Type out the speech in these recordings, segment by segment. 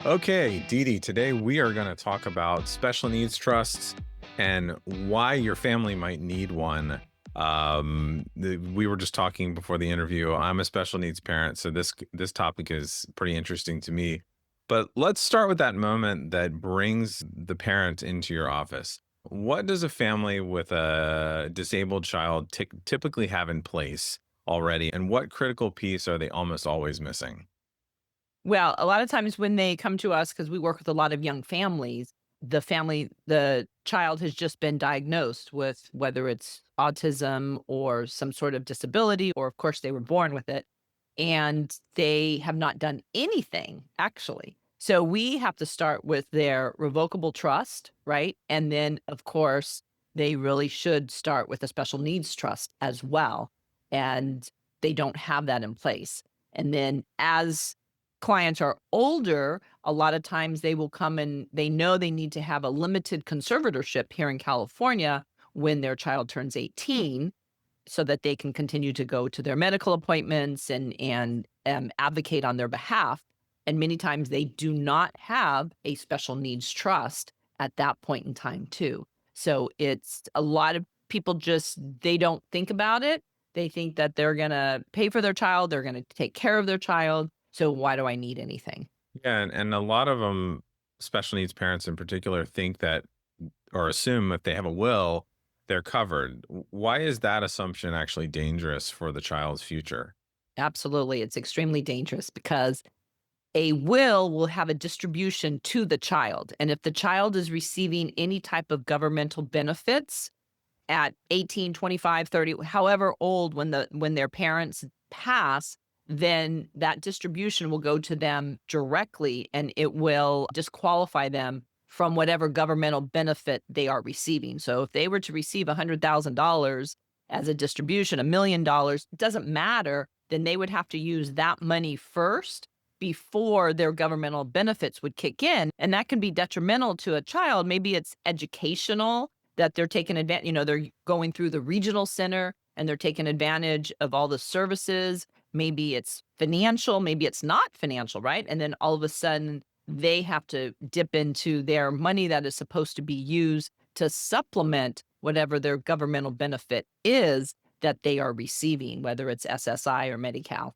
Okay, DeDe, today we are going to talk about special needs trusts and why your family might need one. We were just talking before the interview. I'm a special needs parent, so this topic is pretty interesting to me. But let's start with that moment that brings the parent into your office. What does a family with a disabled child typically have in place already, and what critical piece are they almost always missing? Well, a lot of times when they come to us, because we work with a lot of young the child has just been diagnosed with whether it's autism or some sort of disability, or of course they were born with it, and they have not done anything actually. So we have to start with their revocable trust, right? And then, of course, they really should start with a special needs trust as well. And they don't have that in place. And then as clients are older, a lot of times they will come and they know they need to have a limited conservatorship here in California when their child turns 18 so that they can continue to go to their medical appointments and advocate on their behalf. And many times they do not have a special needs trust at that point in time too. So it's a lot of people just they don't think about it. They think that they're going to pay for their child, they're going to take care of their child. So why do I need anything? Yeah, and a lot of them, special needs parents in particular, think that or assume if they have a will, they're covered. Why is that assumption actually dangerous for the child's future? Absolutely. It's extremely dangerous because a will have a distribution to the child. And if the child is receiving any type of governmental benefits at 18, 25, 30, however old when their parents pass, then that distribution will go to them directly and it will disqualify them from whatever governmental benefit they are receiving. So if they were to receive $100,000 as a distribution, $1 million, it doesn't matter, then they would have to use that money first before their governmental benefits would kick in. And that can be detrimental to a child. Maybe it's educational that they're taking advantage, they're going through the regional center and they're taking advantage of all the services. Maybe it's financial, maybe it's not financial, right? And then all of a sudden they have to dip into their money that is supposed to be used to supplement whatever their governmental benefit is that they are receiving, whether it's SSI or Medi-Cal.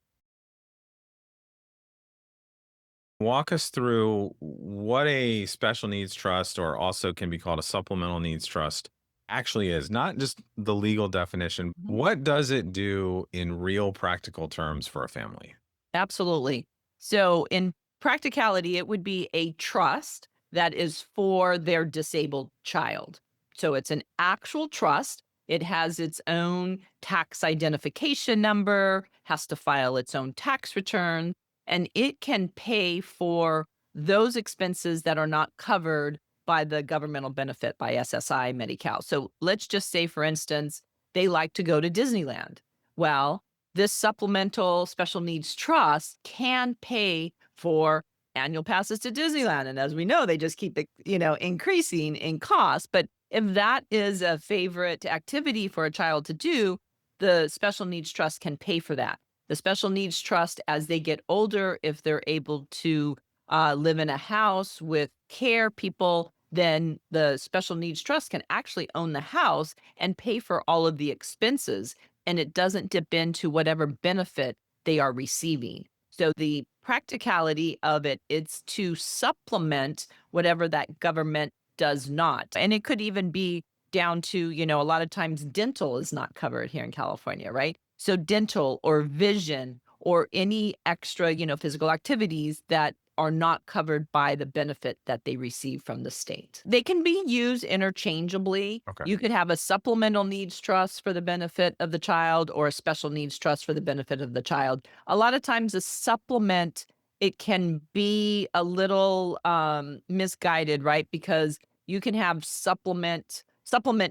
Walk us through what a special needs trust, or also can be called a supplemental needs trust, actually is. Not just the legal definition. What does it do in real practical terms for a family? Absolutely. So, in practicality, it would be a trust that is for their disabled child. So, it's an actual trust. It has its own tax identification number, has to file its own tax return, and it can pay for those expenses that are not covered by the governmental benefit by SSI Medi-Cal. So, let's just say, for instance, they like to go to Disneyland. Well, this supplemental special needs trust can pay for annual passes to Disneyland. And as we know, they just keep, increasing in cost. But if that is a favorite activity for a child to do, the special needs trust can pay for that. The special needs trust, as they get older, if they're able to live in a house with care people, then the special needs trust can actually own the house and pay for all of the expenses, and it doesn't dip into whatever benefit they are receiving. So the practicality of it's to supplement whatever that government does not. And it could even be down to, a lot of times dental is not covered here in California, right? So dental or vision or any extra, physical activities that are not covered by the benefit that they receive from the state. They can be used interchangeably. Okay. You could have a supplemental needs trust for the benefit of the child or a special needs trust for the benefit of the child. A lot of times a supplement, it can be a little misguided, right? Because you can have supplement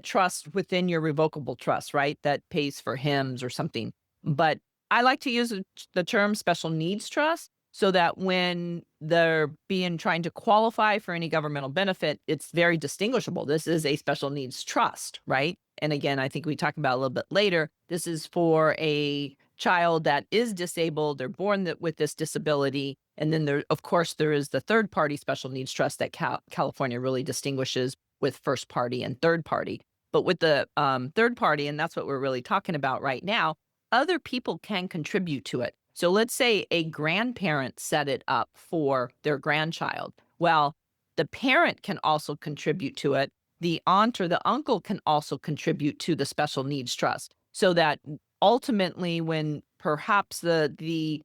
trust within your revocable trust, right? That pays for hymns or something. But I like to use the term special needs trust so that when they're being trying to qualify for any governmental benefit, it's very distinguishable. This is a special needs trust, right? And again, I think we talk about a little bit later. This is for a child that is disabled, they're born with this disability. And then there, of course, there is the third party special needs trust that California really distinguishes with first party and third party. But with the third party, and that's what we're really talking about right now, other people can contribute to it. So let's say a grandparent set it up for their grandchild. Well, the parent can also contribute to it. The aunt or the uncle can also contribute to the special needs trust, so that ultimately, when perhaps the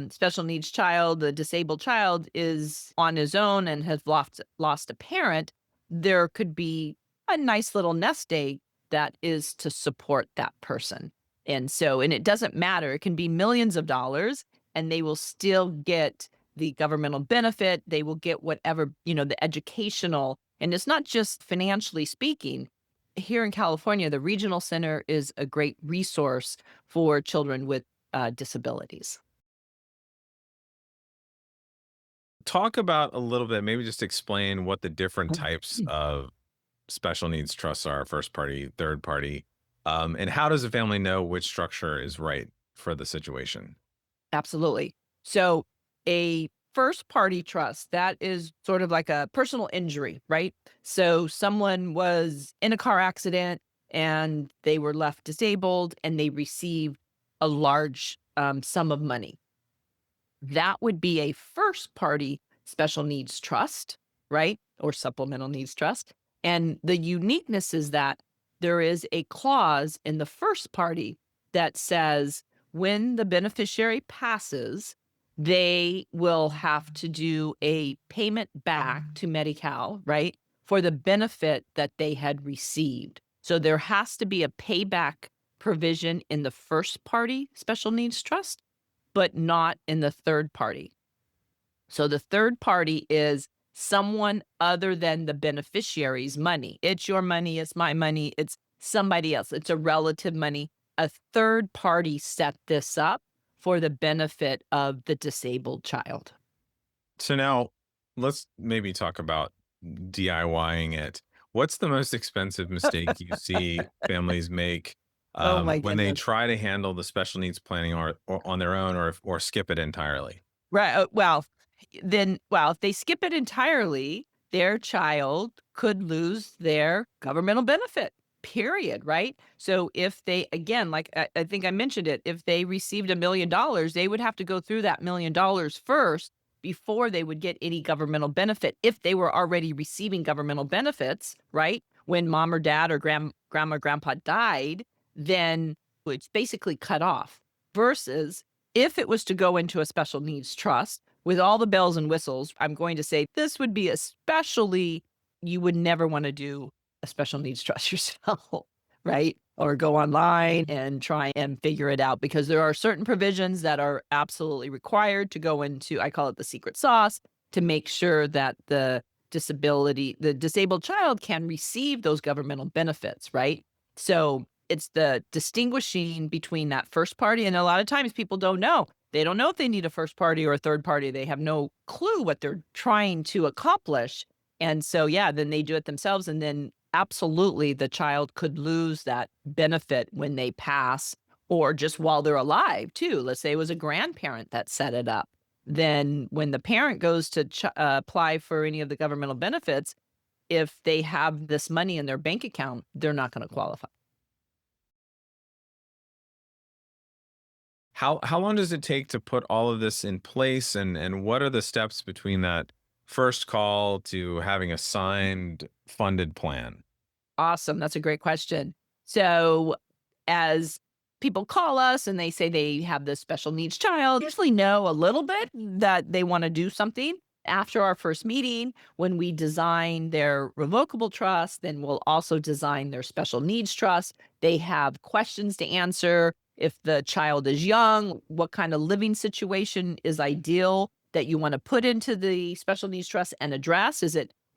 special needs child, the disabled child, is on his own and has lost a parent, there could be a nice little nest egg that is to support that person. And it doesn't matter. It can be millions of dollars, and they will still get the governmental benefit. They will get whatever, the educational, and it's not just financially speaking. Here in California, the regional center is a great resource for children with disabilities. Talk about a little bit, maybe just explain what the different types of special needs trusts are, first party, third party, and how does a family know which structure is right for the situation? Absolutely. So a first party trust, that is sort of like a personal injury, right? So someone was in a car accident and they were left disabled and they received a large sum of money. That would be a first party special needs trust, right? Or supplemental needs trust. And the uniqueness is that there is a clause in the first party that says when the beneficiary passes, they will have to do a payment back to Medi-Cal, right? For the benefit that they had received. So there has to be a payback provision in the first party special needs trust, but not in the third party. So the third party is someone other than the beneficiary's money. It's your money, it's my money, it's somebody else. It's a relative money. A third party set this up for the benefit of the disabled child. So now let's maybe talk about DIYing it. What's the most expensive mistake you see families make Oh my when they goodness. try to handle the special needs planning or on their own or skip it entirely? Right. If they skip it entirely, their child could lose their governmental benefit, period. Right. So if they, again, like I think I mentioned it, if they received $1 million, they would have to go through that $1 million first before they would get any governmental benefit. If they were already receiving governmental benefits, right, when mom or dad or grandma, grandpa died, then it's basically cut off. Versus if it was to go into a special needs trust with all the bells and whistles, I'm going to say this would be especially, you would never want to do a special needs trust yourself, right? Or go online and try and figure it out, because there are certain provisions that are absolutely required to go into, I call it the secret sauce, to make sure that the disabled child can receive those governmental benefits, right? So it's the distinguishing between that first party, and a lot of times people don't know. They don't know if they need a first party or a third party. They have no clue what they're trying to accomplish. And so, yeah, then they do it themselves. And then absolutely the child could lose that benefit when they pass, or just while they're alive too. Let's say it was a grandparent that set it up. Then when the parent goes to apply for any of the governmental benefits, if they have this money in their bank account, they're not going to qualify. How long does it take to put all of this in place, and what are the steps between that first call to having a signed funded plan? Awesome. That's a great question. So, as people call us and they say they have this special needs child, usually know a little bit that they want to do something. After our first meeting, when we design their revocable trust, then we'll also design their special needs trust. They have questions to answer. If the child is young, what kind of living situation is ideal that you want to put into the special needs trust and address?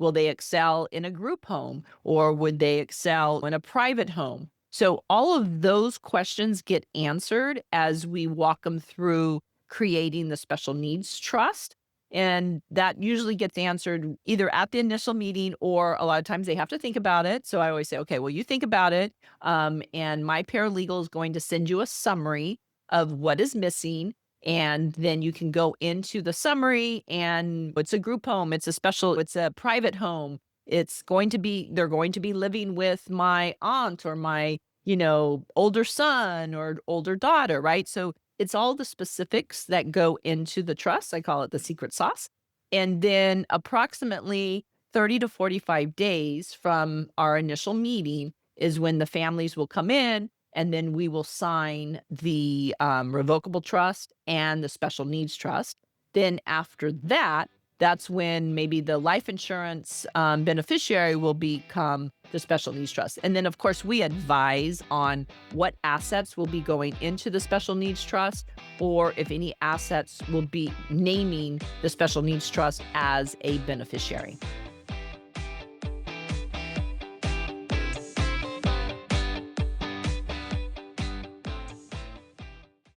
Will they excel in a group home, or would they excel in a private home? So all of those questions get answered as we walk them through creating the special needs trust. And that usually gets answered either at the initial meeting, or a lot of times they have to think about it. So I always say, okay, well, you think about it. And my paralegal is going to send you a summary of what is missing. And then you can go into the summary, and it's a group home, it's a private home. They're going to be living with my aunt or my, older son or older daughter, right? So it's all the specifics that go into the trust. I call it the secret sauce. And then approximately 30 to 45 days from our initial meeting is when the families will come in, and then we will sign the revocable trust and the special needs trust. Then after that, that's when maybe the life insurance beneficiary will become the special needs trust. And then, of course, we advise on what assets will be going into the special needs trust, or if any assets will be naming the special needs trust as a beneficiary.